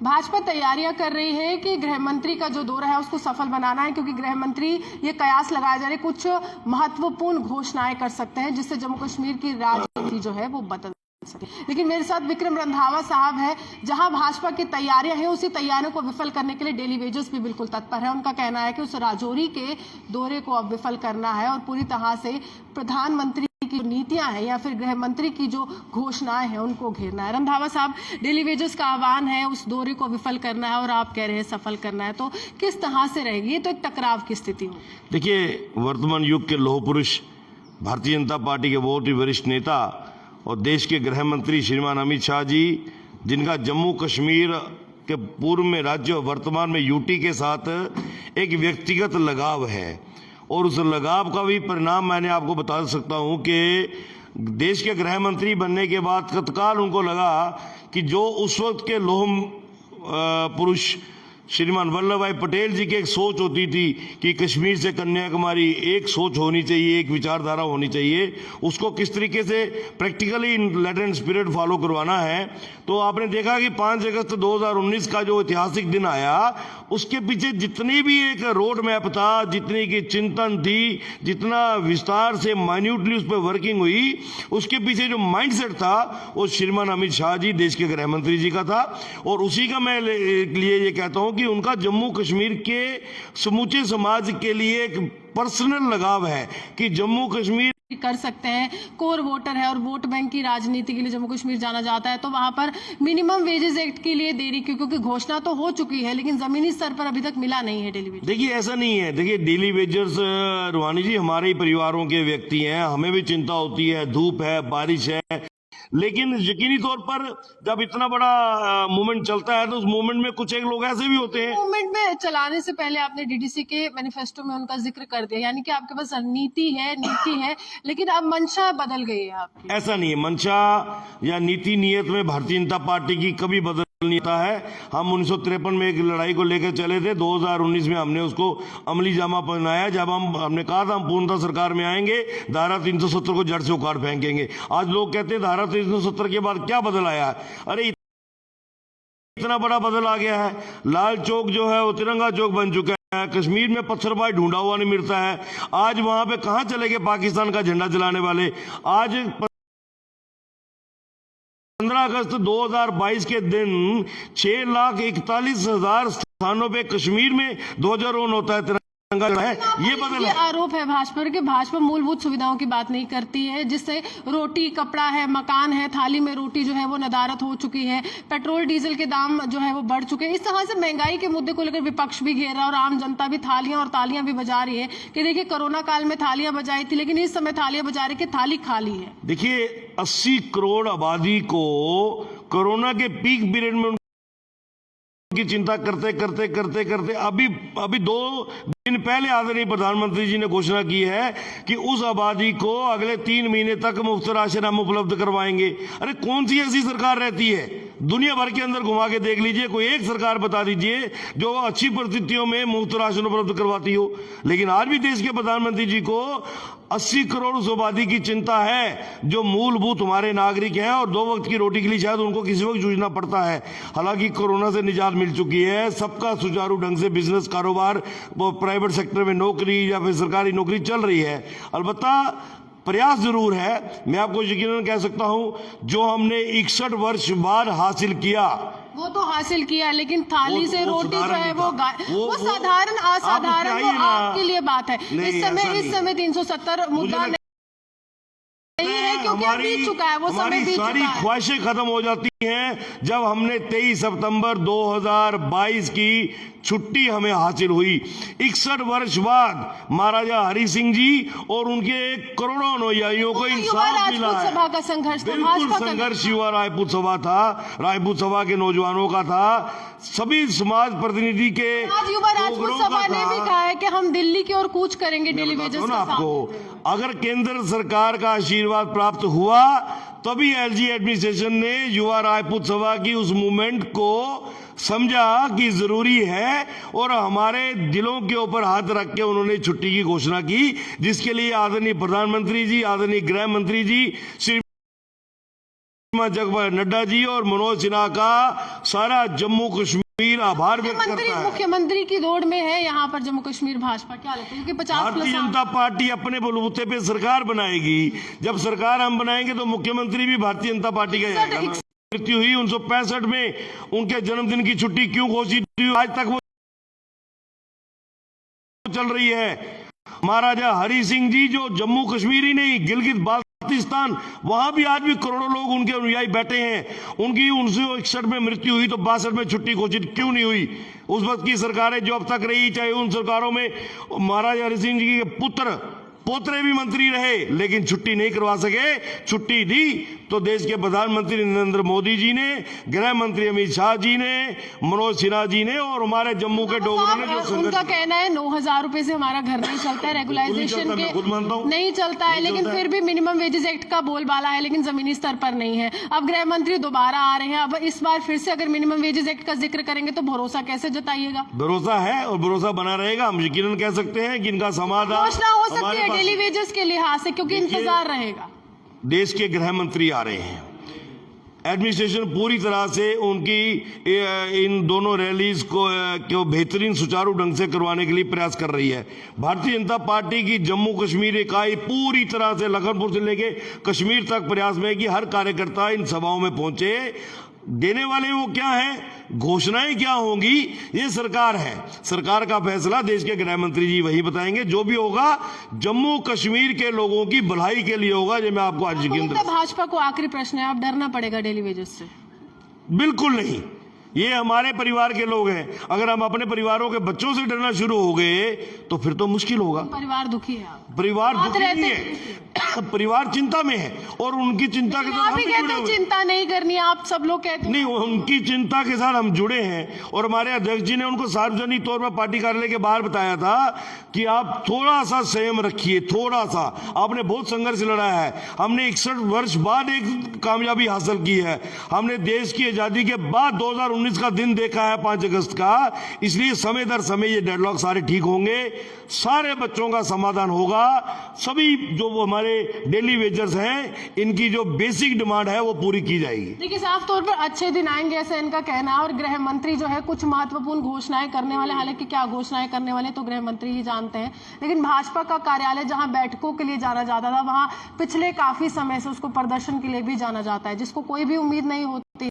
भाजपा तैयारियां कर रही है कि गृह मंत्री का जो दौरा है उसको सफल बनाना है, क्योंकि गृह मंत्री ये कयास लगाए जा रहे कुछ महत्वपूर्ण घोषणाएं कर सकते हैं जिससे जम्मू कश्मीर की राजनीति जो है वो बदल सके। लेकिन मेरे साथ विक्रम रंधावा साहब है। जहां भाजपा की तैयारियां हैं उसी तैयारियों को विफल करने के लिए डेली वेजर्स भी बिल्कुल तत्पर है। उनका कहना है कि उस राजौरी के दौरे को अब विफल करना है और पूरी तरह से प्रधानमंत्री की नीतियां हैं या फिर गृह मंत्री की जो घोषणाएं हैं उनको घेरना है। रंधावा साहब, डेली वेजर्स का आह्वान है उस दौरे को विफल करना है और आप कह रहे हैं सफल करना है, तो किस तरह से रहेगी? ये तो एक टकराव की स्थिति हो। देखिए, वर्तमान युग के लौह पुरुष भारतीय जनता पार्टी के बहुत ही वरिष्ठ नेता और देश के गृह मंत्री श्रीमान अमित शाह जी, जिनका जम्मू कश्मीर के पूर्व में राज्य और वर्तमान में यूटी के साथ एक व्यक्तिगत लगाव है, और उस लगाव का भी परिणाम मैंने आपको बता सकता हूं कि देश के गृह मंत्री बनने के बाद तत्काल उनको लगा कि जो उस वक्त के लौह पुरुष श्रीमान वल्लभ भाई पटेल जी की एक सोच होती थी कि कश्मीर से कन्याकुमारी एक सोच होनी चाहिए, एक विचारधारा होनी चाहिए, उसको किस तरीके से practically letter and spirit follow करवाना है। तो आपने देखा कि 5 अगस्त 2019 का जो ऐतिहासिक दिन आया, उसके पीछे जितनी भी एक रोड मैप था, जितनी की चिंतन थी, जितना विस्तार से माइन्यूटली उस पर वर्किंग हुई, उसके पीछे जो माइंडसेट था वो श्रीमान अमित शाह जी देश के गृह मंत्री जी का था। और उसी का मैं लिए ये कहता हूं कि उनका जम्मू कश्मीर के समूचे समाज के लिए एक पर्सनल लगाव है कि जम्मू कश्मीर कर सकते हैं, कोर वोटर है और वोट बैंक की राजनीति के लिए जम्मू कश्मीर जाना जाता है। तो वहां पर मिनिमम वेजेस एक्ट के लिए देरी क्योंकि घोषणा तो हो चुकी है लेकिन जमीनी स्तर पर अभी तक मिला नहीं है डेली वेजर्स। देखिए, ऐसा नहीं है। देखिए, डेली वेजर्स रुहानी जी हमारे ही परिवारों के व्यक्ति हैं, हमें भी चिंता होती है, धूप है, बारिश है, लेकिन यकीनी तौर पर जब इतना बड़ा मूवमेंट चलता है तो उस मूवमेंट में कुछ एक लोग ऐसे भी होते हैं। मूवमेंट में चलाने से पहले आपने डीडीसी के मैनिफेस्टो में उनका जिक्र कर दिया, यानी कि आपके पास नीति है लेकिन अब मंशा बदल गई है आपकी। ऐसा नहीं है, मंशा या नीति नियत में भारतीय जनता पार्टी की कभी बदल नहीं होता है। हम 1953 में एक लड़ाई को लेकर चले थे, 2019 में हमने उसको अमली जामा पहनाया जब हमने कहा था हम पूर्णतः सरकार में आएंगे, धारा 370 को जड़ से उखाड़ फेंकेंगे। आज लोग कहते हैं धारा 370 के बाद क्या बदल आया है? अरे इतना बड़ा बदल आ गया है। लाल चौक जो है वो तिरंगा चौक बन चुका है, कश्मीर में पत्थरबाज ढूंढा हुआ नहीं मिलता है। आज वहां पे कहां चले गए पाकिस्तान का झंडा जलाने वाले? आज 15 अगस्त 2022 के दिन 6,41,000 स्थानों पे कश्मीर में ध्वजारोहण होता है, है। ये बदल ये आरोप है भाजपा कि भाजपा मूलभूत सुविधाओं की बात नहीं करती है, जिससे रोटी, कपड़ा है, मकान है, थाली में रोटी जो है वो नदारत हो चुकी है, पेट्रोल डीजल के दाम जो है वो बढ़ चुके हैं। इस तरह से महंगाई के मुद्दे को लेकर विपक्ष भी घेर रहा है और आम जनता भी थालियां और तालियां भी बजा रही है कि देखिए कोरोना काल में थालियां बजाई थी लेकिन इस समय थालियां बजा रही कि थाली खाली है। देखिए, 80 करोड़ आबादी को कोरोना के पीक पीरियड में की चिंता करते करते करते करते अभी 2 दिन पहले आदरणीय प्रधानमंत्री जी ने घोषणा की है कि उस आबादी को अगले 3 महीने तक मुफ्त राशन हम उपलब्ध करवाएंगे। अरे कौन सी ऐसी सरकार रहती है दुनिया भर के अंदर, घुमा के देख लीजिए, कोई एक सरकार बता दीजिए जो अच्छी परिस्थितियों में मुफ्त राशन उपलब्ध करवाती हो। लेकिन आज भी देश के प्रधानमंत्री जी को 80 करोड़ उस आबादी की चिंता है जो मूलभूत हमारे नागरिक हैं और 2 वक्त की रोटी के लिए शायद उनको किसी वक्त जूझना पड़ता है। हालांकि कोरोना से निजात मिल चुकी है, सबका सुचारू ढंग से बिजनेस, कारोबार, प्राइवेट सेक्टर में नौकरी या फिर सरकारी नौकरी चल रही है। अलबत्ता प्रयास जरूर है। मैं आपको यकीनन कह सकता हूं जो हमने 61 वर्ष बाद हासिल किया वो तो हासिल किया, लेकिन थाली से रोटी जो है वो साधारण असाधारण वो आपके लिए बात है। इस समय 370 मुद्दा नहीं है क्योंकि अब बीत चुका है, वो समय बीत चुका है। सारी ख्वाहिशें खत्म हो जाती हैं जब हमने 23 सितंबर 2022 की छुट्टी हमें हासिल हुई। 61 वर्ष बाद महाराजा हरि सिंह जी और उनके करोड़ों अनुयायियों को इंसाफ मिला है। सभा का संघर्ष, बिल्कुल संघर्ष युवा राजपूत सभा था, राजपूत सभा के नौजवानों का था, सभी समाज प्रतिनिधि के। आज युवा राजपूत सभा ने भी कहा है कि हम दिल्ली की ओर कूच करेंगे डेली वेजेस का। आपको अगर केंद्र सरकार का आशीर्वाद प्राप्त हुआ तभी एलजी एडमिनिस्ट्रेशन ने युवा राजपूत सभा की उस मूवमेंट को समझा कि जरूरी है और हमारे दिलों के ऊपर हाथ रख के उन्होंने छुट्टी की घोषणा की, जिसके लिए आदरणीय प्रधानमंत्री जी, आदरणीय गृह मंत्री जी, श्री जगत नड्डा जी और मनोज सिन्हा का सारा जम्मू कश्मीर आभार व्यक्त करता है। मुख्यमंत्री की दौड़ में है यहाँ पर जम्मू कश्मीर भाजपा, क्या लगता है? क्योंकि 50 भारतीय जनता पार्टी अपने बलबूते पे सरकार बनाएगी। जब सरकार हम बनाएंगे तो मुख्यमंत्री भी भारतीय जनता पार्टी का जाएगा ना। मृत्यु हुई 1965 में, उनके जन्मदिन की छुट्टी क्यों घोषित हुई, आज तक वो चल रही है। महाराजा हरि सिंह जी जो जम्मू कश्मीर ही नहीं, गिलगित बाल्टिस्तान, वहां भी आज भी करोड़ों लोग उनके अनुयायी बैठे हैं। उनकी 1961 में मृत्यु हुई तो 62 में छुट्टी घोषित क्यों नहीं हुई? उस वक्त की सरकारें जो अब तक रही, चाहे उन सरकारों में महाराजा हरि सिंह जी के पुत्र पोतरे भी मंत्री रहे, लेकिन छुट्टी नहीं करवा सके। छुट्टी दी तो देश के प्रधानमंत्री नरेंद्र मोदी जी ने, गृह मंत्री अमित शाह जी ने, मनोज सिन्हा जी ने और हमारे जम्मू के डोगरों ने जो उनका कहना है 9,000 रुपए से हमारा घर नहीं चलता है, रेगुलाइजेशन के नहीं चलता है, लेकिन फिर भी मिनिमम वेजेस एक्ट का बोलबाला है, लेकिन जमीनी स्तर पर नहीं है। अब गृह मंत्री दोबारा आ रहे हैं, अब इस बार फिर से अगर मिनिमम वेजेस एक्ट का जिक्र करेंगे तो भरोसा कैसे जताइएगा? भरोसा है और भरोसा बना रहेगा। हम यकीनन कह सकते हैं कि इनका समाधान घोषणा हो सकती है डेली वेजेस के लिहाज से, क्योंकि इंतजार रहेगा। देश के गृह मंत्री आ रहे हैं, एडमिनिस्ट्रेशन पूरी तरह से उनकी इन दोनों रैलीज को बेहतरीन सुचारू ढंग से करवाने के लिए प्रयास कर रही है। भारतीय जनता पार्टी की जम्मू कश्मीर इकाई पूरी तरह से लखनपुर से लेके कश्मीर तक प्रयास में है कि हर कार्यकर्ता इन सभाओं में पहुंचे। देने वाले वो क्या है, घोषणाएं क्या होंगी, ये सरकार है। सरकार का फैसला देश के गृह मंत्री जी वही बताएंगे। जो भी होगा जम्मू कश्मीर के लोगों की भलाई के लिए होगा। ये मैं आपको आज यकीन दिलाता हूं। भाजपा को आखिरी प्रश्न है, अब डरना पड़ेगा डेली वेजेस से? बिल्कुल नहीं, ये हमारे परिवार के लोग हैं। अगर हम अपने परिवारों के बच्चों से डरना शुरू हो गए तो फिर तो मुश्किल होगा। परिवार दुखी है, परिवार दुखी नहीं है, परिवार चिंता में है और उनकी चिंता के साथ आप ही कहते हैं चिंता नहीं करनी, आप सब लोग कहते हैं। नहीं, उनकी चिंता के साथ हम जुड़े हैं और हमारे अध्यक्ष जी ने उनको सार्वजनिक तौर पर पार्टी कार्यालय के बाहर बताया था कि आप थोड़ा सा संयम रखिए, थोड़ा सा। आपने बहुत संघर्ष लड़ा है, हमने 61 वर्ष बाद एक कामयाबी हासिल की है। हमने देश की आजादी के बाद 2019 का दिन देखा है 5 अगस्त का, इसलिए समय दर समय ये डेडलॉक सारे ठीक होंगे, सारे बच्चों का समाधान होगा। सभी जो हमारे डेली वेजर्स हैं, इनकी जो बेसिक डिमांड है वो पूरी की जाएगी। देखिए, साफ तौर पर अच्छे दिन आएंगे ऐसा इनका कहना है। और गृह मंत्री जो है कुछ महत्वपूर्ण घोषणाएं करने वाले, हालांकि क्या घोषणाएं करने वाले तो गृह मंत्री ही जानते हैं, लेकिन भाजपा का कार्यालय जहां बैठकों के लिए जाना जाता था, वहां पिछले काफी समय से उसको प्रदर्शन के लिए भी जाना जाता है, जिसको कोई भी उम्मीद नहीं होती।